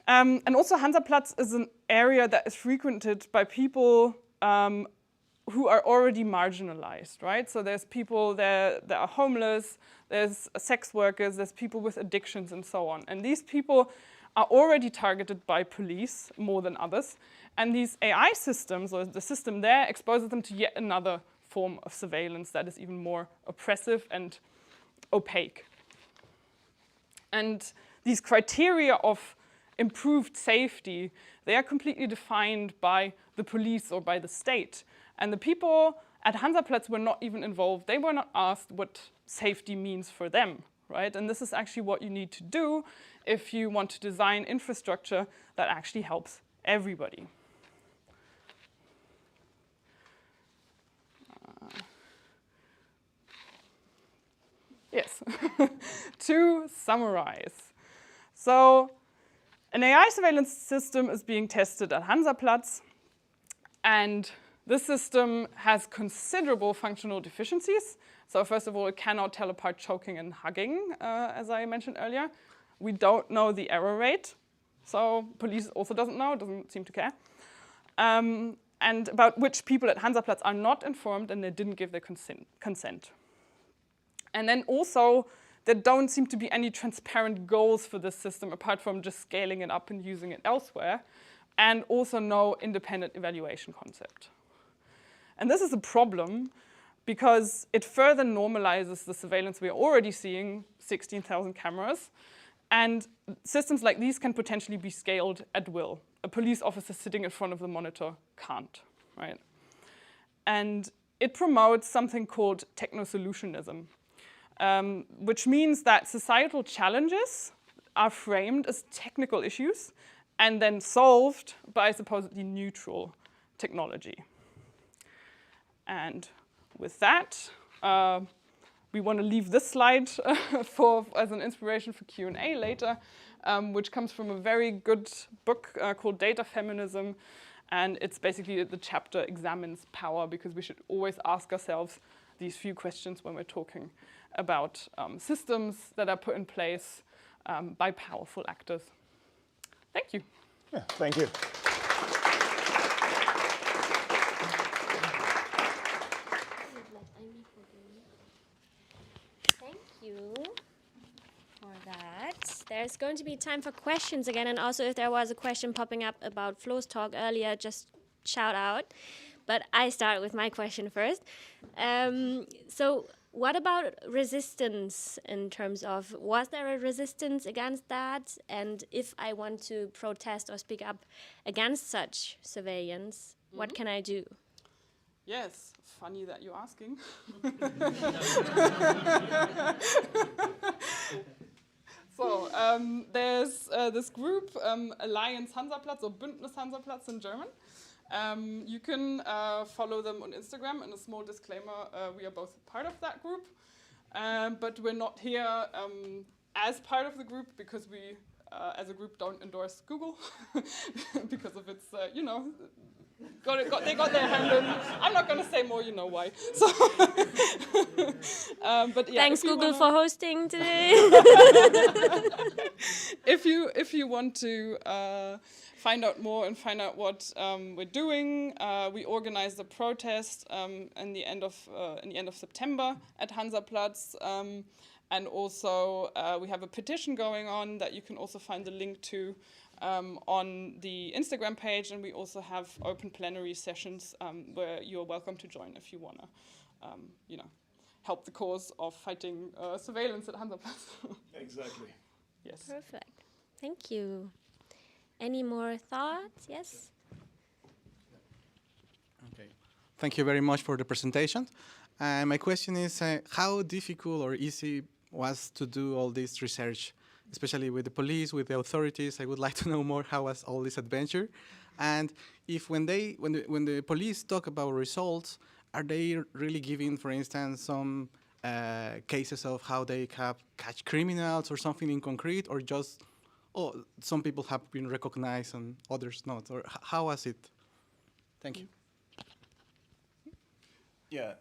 [SPEAKER 9] And also Hansaplatz is an area that is frequented by people who are already marginalized, right? So there's people there that are homeless, there's sex workers, there's people with addictions and so on. And these people are already targeted by police more than others. And these AI systems, or the system there, exposes them to yet another form of surveillance that is even more oppressive and opaque. And these criteria of improved safety, they are completely defined by the police or by the state. And the people at Hansaplatz were not even involved. They were not asked what safety means for them, right? And this is actually what you need to do if you want to design infrastructure that actually helps everybody. Yes, to summarize. So an AI surveillance system is being tested at Hansaplatz, and this system has considerable functional deficiencies. So first of all, it cannot tell apart choking and hugging, as I mentioned earlier. We don't know the error rate, so police also doesn't know, doesn't seem to care. And about which people at Hansaplatz are not informed and they didn't give their consent. And then also, there don't seem to be any transparent goals for this system apart from just scaling it up and using it elsewhere, and also no independent evaluation concept. And this is a problem because it further normalizes the surveillance we're already seeing, 16,000 cameras, and systems like these can potentially be scaled at will. A police officer sitting in front of the monitor can't, right? And it promotes something called techno-solutionism. Which means that societal challenges are framed as technical issues and then solved by supposedly neutral technology. And with that, we want to leave this slide as an inspiration for Q&A later, which comes from a very good book called Data Feminism. And it's basically the chapter examines power, because we should always ask ourselves these few questions when we're talking about systems that are put in place by powerful actors. Thank you.
[SPEAKER 7] Yeah, thank you.
[SPEAKER 1] that, there's going to be time for questions again. And also, if there was a question popping up about Flo's talk earlier, just shout out. But I start with my question first. So what about resistance in terms of, was there a resistance against that? And if I want to protest or speak up against such surveillance, what can I do?
[SPEAKER 9] Yes, funny that you're asking. So there's this group, Alliance Hansaplatz, or Bündnis Hansaplatz in German. You can follow them on Instagram, and a small disclaimer, we are both part of that group, but we're not here as part of the group because we, as a group, don't endorse Google because of its, they got their hand in. I'm not going to say more, you know why. So, but yeah,
[SPEAKER 1] thanks Google for hosting today.
[SPEAKER 9] If you want to find out more and find out what we're doing, we organized a protest in the end of September at Hansaplatz, and also we have a petition going on that you can also find the link to on the Instagram page, and we also have open plenary sessions where you're welcome to join if you wanna, help the cause of fighting surveillance at Hansaplatz.
[SPEAKER 7] Exactly.
[SPEAKER 9] Yes.
[SPEAKER 1] Perfect. Thank you. Any more thoughts? Yes?
[SPEAKER 10] Okay. Thank you very much for the presentation. My question is, how difficult or easy was to do all this research, especially with the police, with the authorities? I would like to know more, how was all this adventure? And if when the police talk about results, are they really giving, for instance, some cases of how they have catch criminals or something in concrete, or just, some people have been recognized and others not, or how was it? Thank you.
[SPEAKER 7] Yeah.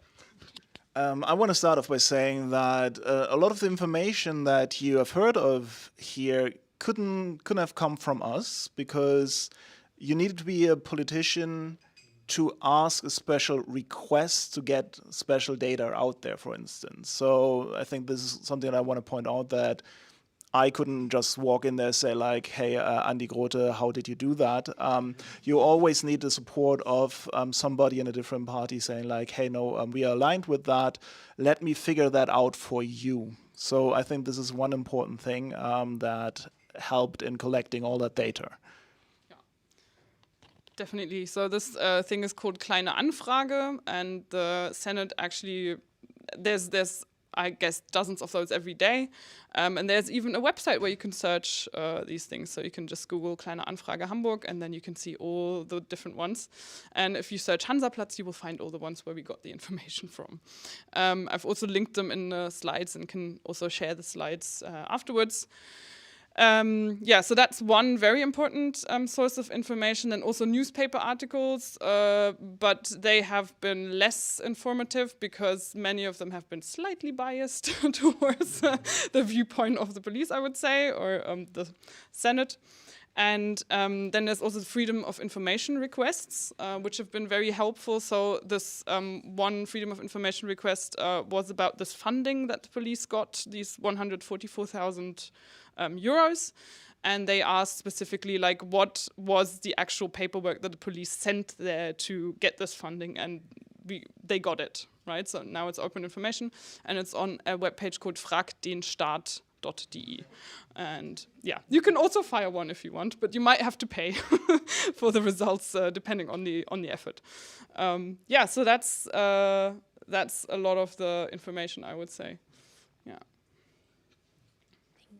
[SPEAKER 7] I want to start off by saying that a lot of the information that you have heard of here couldn't have come from us, because you needed to be a politician to ask a special request to get special data out there, for instance. So I think this is something that I want to point out, that I couldn't just walk in there and say like, hey, Andi Grote, how did you do that? You always need the support of somebody in a different party saying like, hey, no, we are aligned with that. Let me figure that out for you. So I think this is one important thing that helped in collecting all that data.
[SPEAKER 9] Yeah. Definitely. So this thing is called Kleine Anfrage, and the Senate actually, there's I guess dozens of those every day. And there's even a website where you can search these things. So you can just Google Kleine Anfrage Hamburg, and then you can see all the different ones. And if you search Hansaplatz, you will find all the ones where we got the information from. I've also linked them in the slides and can also share the slides afterwards. So that's one very important source of information, and also newspaper articles, but they have been less informative because many of them have been slightly biased towards the viewpoint of the police, I would say, or the Senate. And then there's also the freedom of information requests, which have been very helpful. So this one freedom of information request was about this funding that the police got, these 144,000 euros. And they asked specifically, like, what was the actual paperwork that the police sent there to get this funding, and they got it, right? So now it's open information, and it's on a webpage called fragdenstaat.de. And yeah, you can also file one if you want, but you might have to pay for the results depending on the effort. So that's a lot of the information, I would say. Yeah.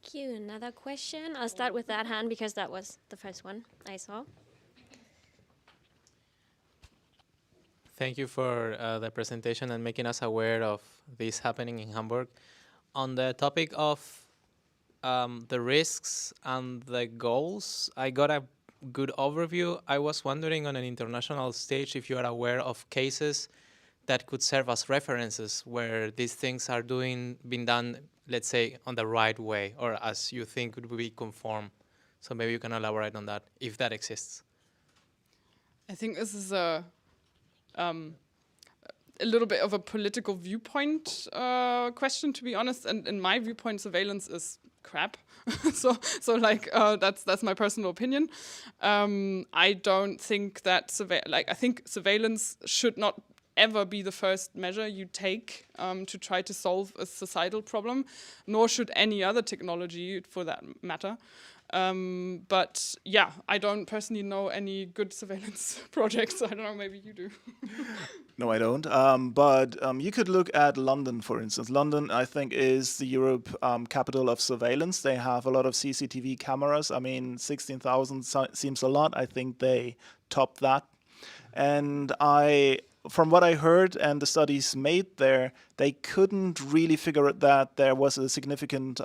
[SPEAKER 1] Thank you. Another question? I'll start with that hand because that was the first one I saw.
[SPEAKER 11] Thank you for the presentation and making us aware of this happening in Hamburg. On the topic of the risks and the goals, I got a good overview. I was wondering, on an international stage, if you are aware of cases that could serve as references where these things are being done, let's say, on the right way, or as you think would be conform. So maybe you can elaborate on that, if that exists.
[SPEAKER 9] I think this is a little bit of a political viewpoint question, to be honest. And in my viewpoint, surveillance is crap. so like that's my personal opinion. I don't think that I think surveillance should not ever be the first measure you take to try to solve a societal problem, nor should any other technology for that matter. But yeah, I don't personally know any good surveillance projects. I don't know, maybe you do.
[SPEAKER 7] No, I don't. But you could look at London, for instance. London, I think, is the Europe capital of surveillance. They have a lot of CCTV cameras. I mean, 16,000 seems a lot. I think they topped that. And from what I heard and the studies made there, they couldn't really figure out that there was a significant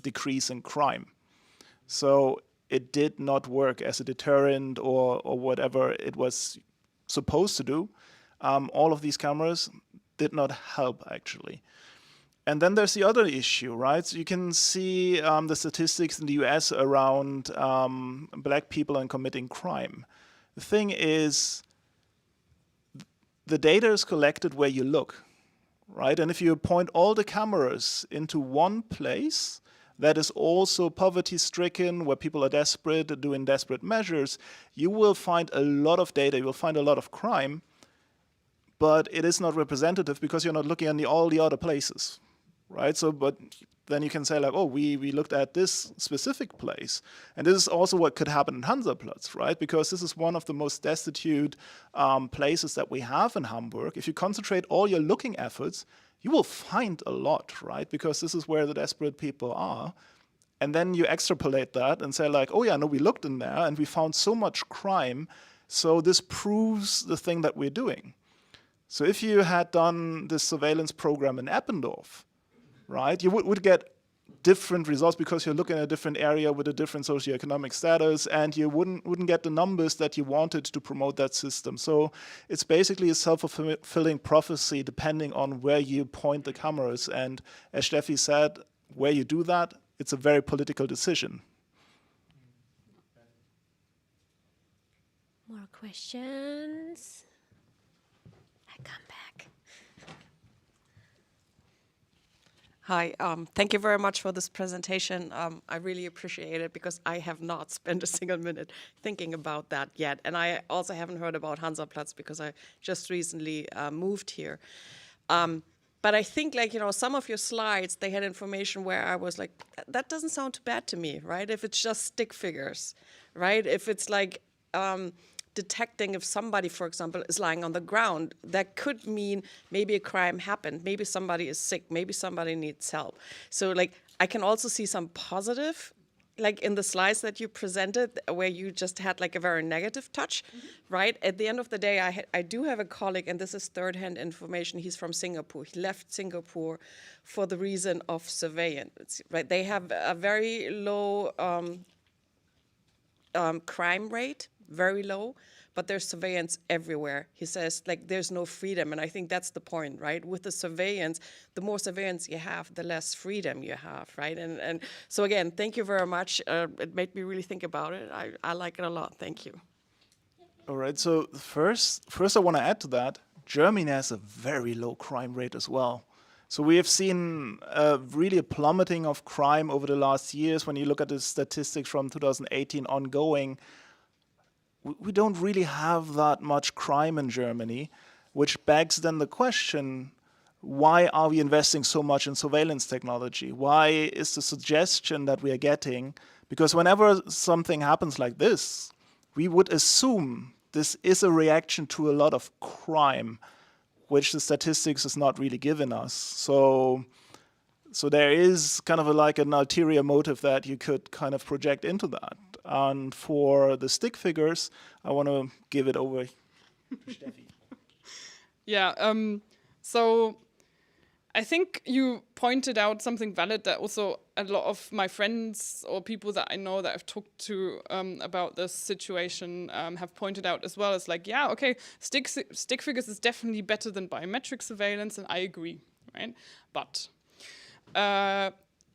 [SPEAKER 7] decrease in crime. So it did not work as a deterrent or whatever it was supposed to do. All of these cameras did not help, actually. And then there's the other issue, right? So you can see the statistics in the US around black people and committing crime. The thing is, the data is collected where you look, right? And if you point all the cameras into one place that is also poverty-stricken, where people are desperate, doing desperate measures, you will find a lot of data, you will find a lot of crime, but it is not representative because you're not looking at all the other places, right? So, but then you can say like, oh, we looked at this specific place. And this is also what could happen in Hansaplatz, right? Because this is one of the most destitute places that we have in Hamburg. If you concentrate all your looking efforts, you will find a lot, right? Because this is where the desperate people are. And then you extrapolate that and say like, oh yeah, no, we looked in there and we found so much crime. So this proves the thing that we're doing. So if you had done this surveillance program in Eppendorf, right, you would get different results because you're looking at a different area with a different socioeconomic status, and you wouldn't get the numbers that you wanted to promote that system. So it's basically a self-fulfilling prophecy depending on where you point the cameras. And as Steffi said, where you do that, it's a very political decision.
[SPEAKER 1] More questions? I come back.
[SPEAKER 12] Hi, thank you very much for this presentation. I really appreciate it because I have not spent a single minute thinking about that yet. And I also haven't heard about Hansaplatz because I just recently moved here. But I think, like, you know, some of your slides, they had information where I was like, that doesn't sound too bad to me, right? If it's just stick figures, right? If it's like detecting if somebody, for example, is lying on the ground, that could mean maybe a crime happened, maybe somebody is sick, maybe somebody needs help. So like I can also see some positive, like in the slides that you presented where you just had like a very negative touch, right? At the end of the day, I do have a colleague, and this is third-hand information, he's from Singapore. He left Singapore for the reason of surveillance, right? They have a very low crime rate, very low, but there's surveillance everywhere. He says, like, there's no freedom, and I think that's the point, right? With the surveillance, the more surveillance you have, the less freedom you have, right? And so again, thank you very much. It made me really think about it. I like it a lot. Thank you.
[SPEAKER 7] All right, so first I want to add to that, Germany has a very low crime rate as well. So we have seen really a plummeting of crime over the last years. When you look at the statistics from 2018 ongoing, we don't really have that much crime in Germany, which begs then the question, why are we investing so much in surveillance technology? Why is the suggestion that we are getting? Because whenever something happens like this, we would assume this is a reaction to a lot of crime, which the statistics is not really giving us. So there is kind of like an ulterior motive that you could kind of project into that. And for the stick figures, I want to give it over to Steffi.
[SPEAKER 9] Yeah, so I think you pointed out something valid that also a lot of my friends or people that I know that I've talked to about this situation have pointed out as well. It's like, yeah, okay, stick figures is definitely better than biometric surveillance, and I agree, right? But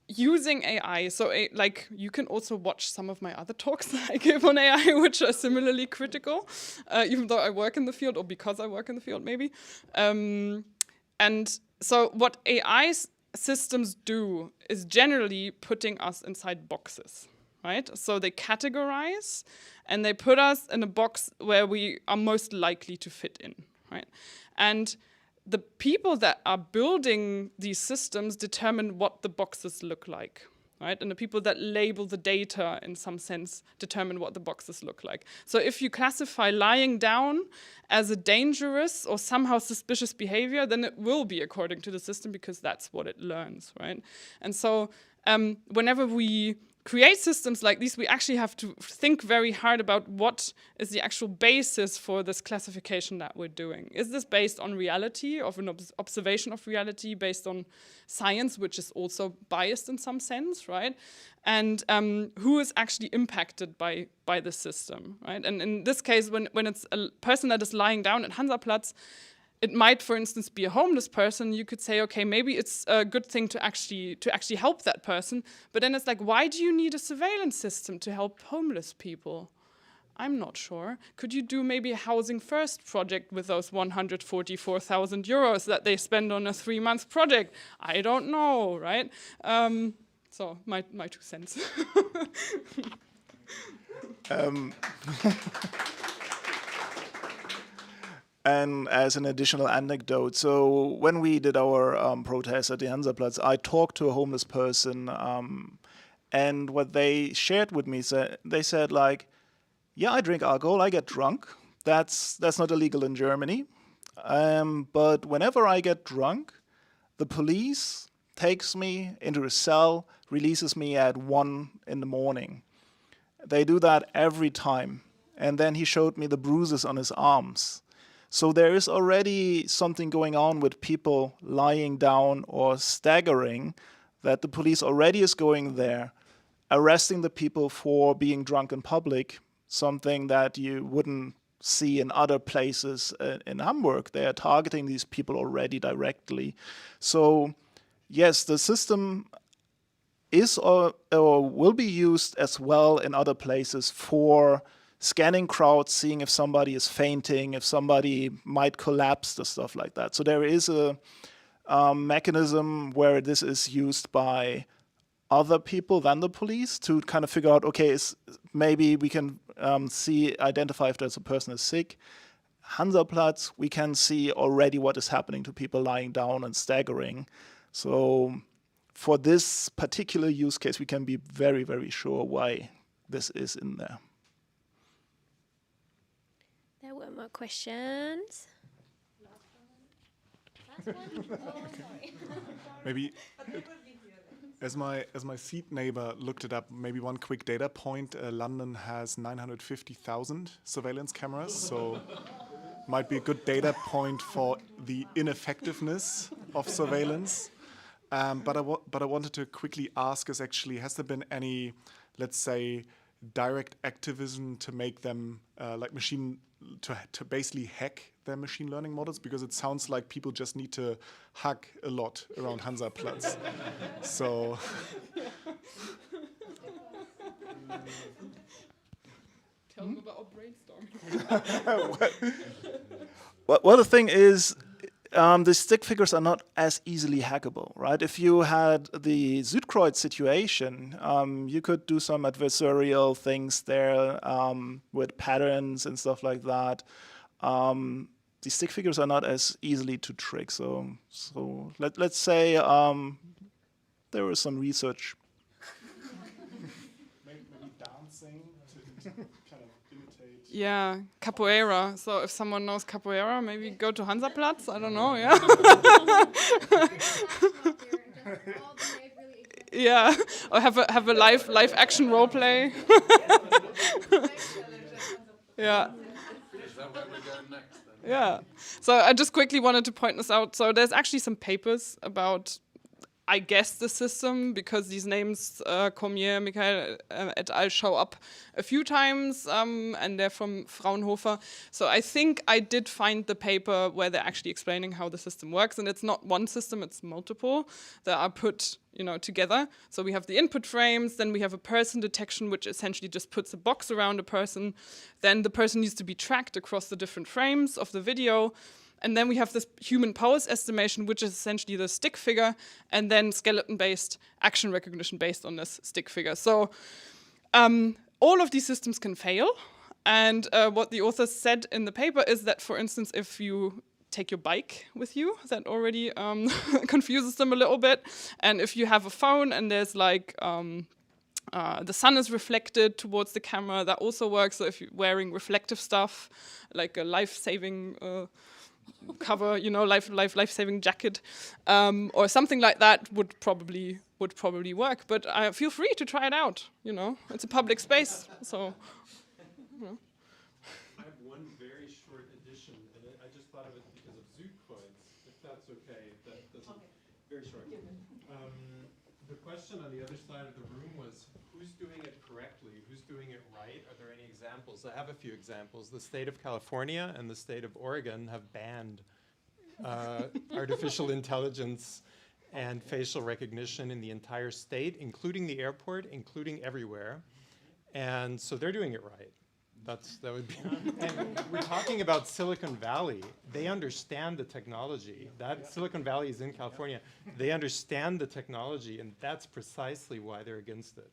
[SPEAKER 9] using AI, so like you can also watch some of my other talks that I give on AI, which are similarly critical, even though I work in the field, or because I work in the field maybe. And so what AI systems do is generally putting us inside boxes, right? So they categorize and they put us in a box where we are most likely to fit in, right? And the people that are building these systems determine what the boxes look like, right? And the people that label the data in some sense determine what the boxes look like. So if you classify lying down as a dangerous or somehow suspicious behavior, then it will be according to the system because that's what it learns, right? And so whenever we create systems like these, we actually have to think very hard about what is the actual basis for this classification that we're doing. Is this based on reality, of an observation of reality, based on science, which is also biased in some sense, right? And who is actually impacted by the system, right? And in this case, when it's a person that is lying down at Hansaplatz, it might, for instance, be a homeless person. You could say, okay, maybe it's a good thing to actually help that person. But then it's like, why do you need a surveillance system to help homeless people? I'm not sure. Could you do maybe a Housing First project with those 144,000 euros that they spend on a 3-month project? I don't know, right? So my 2 cents.
[SPEAKER 7] And as an additional anecdote, so when we did our protest at the Hansaplatz, I talked to a homeless person, and what they shared with me, they said like, yeah, I drink alcohol, I get drunk. That's not illegal in Germany. But whenever I get drunk, the police takes me into a cell, releases me at 1 in the morning. They do that every time. And then he showed me the bruises on his arms. So there is already something going on with people lying down or staggering, that the police already is going there, arresting the people for being drunk in public, something that you wouldn't see in other places in Hamburg. They are targeting these people already directly. So yes, the system is or will be used as well in other places for scanning crowds, seeing if somebody is fainting, if somebody might collapse, the stuff like that. So there is a mechanism where this is used by other people than the police to kind of figure out, okay, maybe we can identify if there's a person is sick. Hansaplatz, we can see already what is happening to people lying down and staggering. So for this particular use case, we can be very, very sure why this is in there.
[SPEAKER 1] There were more questions. Last one? Oh, sorry.
[SPEAKER 6] Maybe as my seat neighbor looked it up, maybe one quick data point. London has 950,000 surveillance cameras, so might be a good data point for the ineffectiveness of surveillance. But I wanted to quickly ask us actually, has there been any, let's say, direct activism to make them to basically hack their machine learning models? Because it sounds like people just need to hack a lot around Hansaplatz. So
[SPEAKER 9] Tell them about our brainstorming.
[SPEAKER 7] Well, the thing is, the stick figures are not as easily hackable, right? If you had the Südkreuz situation, you could do some adversarial things there with patterns and stuff like that. The stick figures are not as easily to trick. So let's say there was some research.
[SPEAKER 6] maybe dancing to kind of imitate.
[SPEAKER 9] Yeah, capoeira. So if someone knows capoeira, maybe go to Hansaplatz. I don't know. Yeah. Yeah, or have a live action role play. Yeah. Yeah. So I just quickly wanted to point this out. So there's actually some papers about, I guess, the system, because these names, Cormier, Michael et al. Show up a few times, and they're from Fraunhofer. So I think I did find the paper where they're actually explaining how the system works, and it's not one system, it's multiple that are put, together. So we have the input frames, then we have a person detection, which essentially just puts a box around a person. Then the person needs to be tracked across the different frames of the video. And then we have this human pose estimation, which is essentially the stick figure, and then skeleton-based action recognition based on this stick figure. So all of these systems can fail. And what the authors said in the paper is that, for instance, if you take your bike with you, that already confuses them a little bit. And if you have a phone and there's like the sun is reflected towards the camera, that also works. So if you're wearing reflective stuff, like a life-saving cover, you know, life-saving jacket, or something like that would probably work. But feel free to try it out. You know, it's a public space, so. You know.
[SPEAKER 4] I have one very short addition, and I just thought of it because of Südkreuz, if that's okay. That doesn't, very short. The question on the other side of the room was, who's doing it correctly? Who's doing it right? Are there any examples? I have a few examples. The state of California and the state of Oregon have banned artificial intelligence and facial recognition in the entire state, including the airport, including everywhere. And so they're doing it right. That would be. And we're talking about Silicon Valley. They understand the technology. That Silicon Valley is in California. They understand the technology, and that's precisely why they're against it.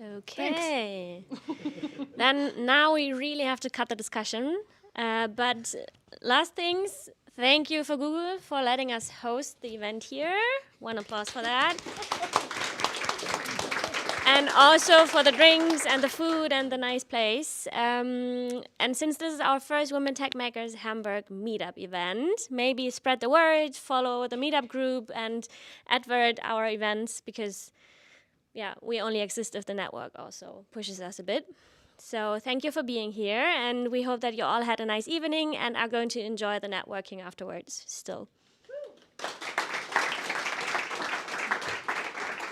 [SPEAKER 1] Okay. Then now we really have to cut the discussion. But last things, thank you for Google for letting us host the event here. One applause for that. And also for the drinks and the food and the nice place. And since this is our first Women Techmakers Hamburg meetup event, maybe spread the word, follow the meetup group, and advert our events, because yeah, we only exist if the network also pushes us a bit. So thank you for being here, and we hope that you all had a nice evening and are going to enjoy the networking afterwards still.